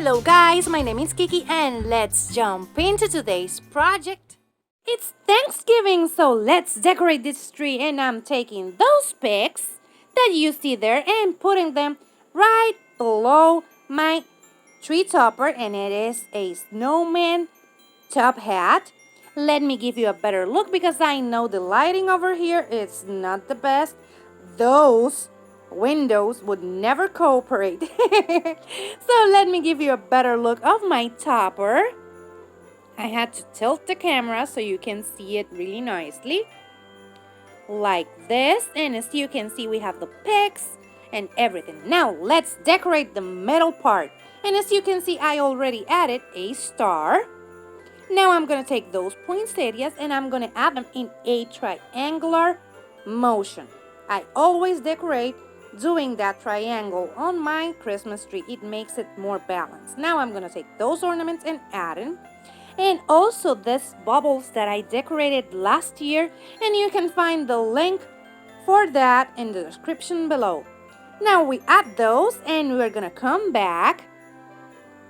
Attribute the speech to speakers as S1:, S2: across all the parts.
S1: Hello guys, my name is Kiki and let's jump into today's project. It's Thanksgiving, so let's decorate this tree, and I'm taking those pics that you see there and putting them right below my tree topper, and it is a snowman top hat. Let me give you a better look because I know the lighting over here is not the best. Those windows would never cooperate. So let me give you a better look of my topper. I had to tilt the camera so you can see it really nicely. Like this. And as you can see, we have the pics and everything. Now let's decorate the middle part. And as you can see, I already added a star. Now I'm going to take those poinsettias and I'm going to add them in a triangular motion. I always decorate doing that triangle on my Christmas tree. It makes it more balanced. Now I'm going to take those ornaments and add them. And also this baubles that I decorated last year. And you can find the link for that in the description below. Now we add those and we're going to come back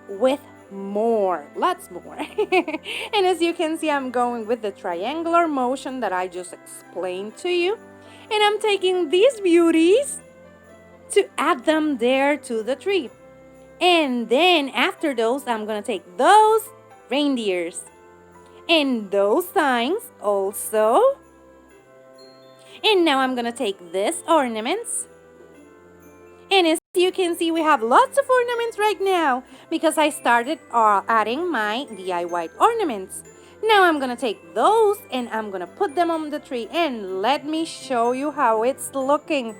S1: with lots more. And as you can see, I'm going with the triangular motion that I just explained to you. And I'm taking these beauties to add them there to the tree. And then after those, I'm going to take those reindeers and those signs also. And now I'm going to take this ornaments. And as you can see, we have lots of ornaments right now because I started adding my DIY ornaments. Now I'm going to take those and I'm going to put them on the tree, and let me show you how it's looking.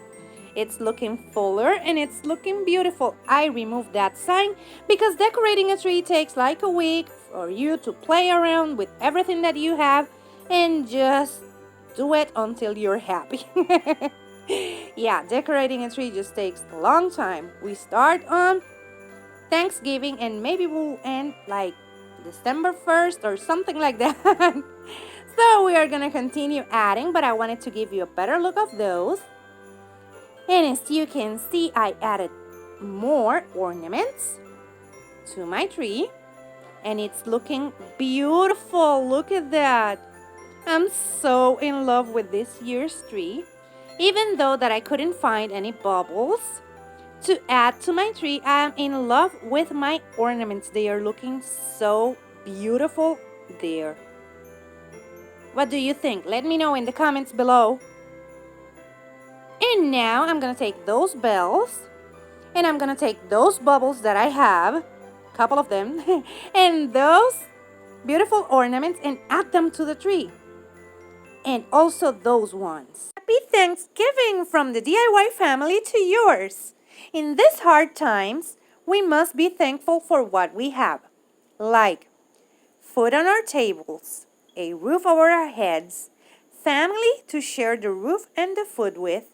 S1: It's looking fuller and it's looking beautiful. I removed that sign because decorating a tree takes like a week for you to play around with everything that you have and just do it until you're happy. Yeah, decorating a tree just takes a long time. We start on Thanksgiving and maybe we'll end like December 1st or something like that. So we are going to continue adding, but I wanted to give you a better look of those. And as you can see, I added more ornaments to my tree. And it's looking beautiful. Look at that. I'm so in love with this year's tree. Even though that I couldn't find any baubles to add to my tree, I'm in love with my ornaments. They are looking so beautiful there. What do you think? Let me know in the comments below. And now I'm going to take those bells and I'm going to take those bubbles that I have, a couple of them, and those beautiful ornaments and add them to the tree. And also those ones. Happy Thanksgiving from the DIY family to yours. In these hard times, we must be thankful for what we have, like food on our tables, a roof over our heads, family to share the roof and the food with,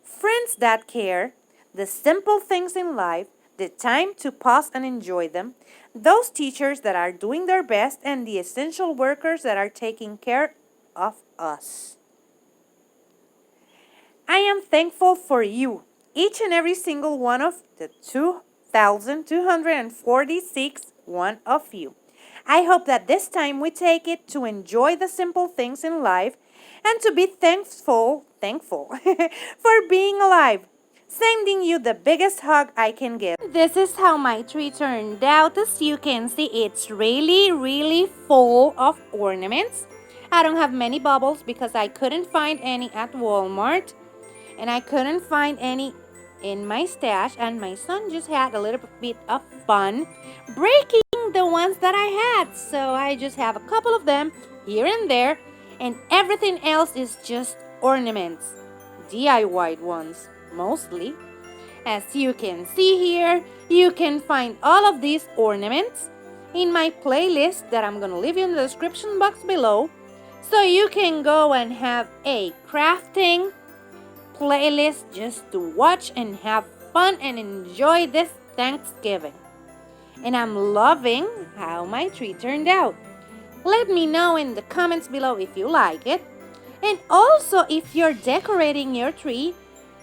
S1: friends that care, the simple things in life, the time to pause and enjoy them, those teachers that are doing their best, and the essential workers that are taking care of us. I am thankful for you, each and every single one of the 2,246 one of you. I hope that this time we take it to enjoy the simple things in life and to be thankful for being alive. Sending you the biggest hug I can give. This is how my tree turned out. As you can see, it's really full of ornaments. I don't have many baubles because I couldn't find any at Walmart. And I couldn't find any in my stash. And my son just had a little bit of fun breaking the ones that I had. So I just have a couple of them here and there. And everything else is just ornaments. DIY ones, mostly. As you can see here, you can find all of these ornaments in my playlist that I'm going to leave you in the description box below. So you can go and have a crafting playlist just to watch and have fun and enjoy this Thanksgiving. And I'm loving how my tree turned out. Let me know in the comments below if you like it. And also if you're decorating your tree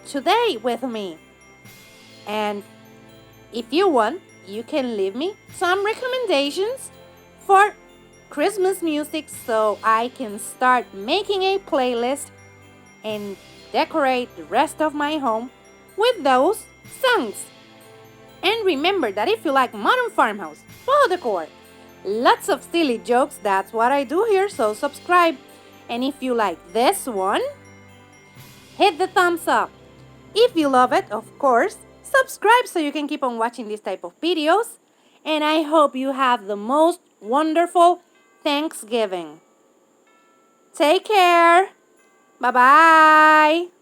S1: today with me. And if you want, you can leave me some recommendations for Christmas music so I can start making a playlist and decorate the rest of my home with those songs. And remember that if you like modern farmhouse, faux decor, lots of silly jokes, that's what I do here, so subscribe. And if you like this one, hit the thumbs up. If you love it, of course, subscribe so you can keep on watching this type of videos. And I hope you have the most wonderful Thanksgiving. Take care. Bye-bye.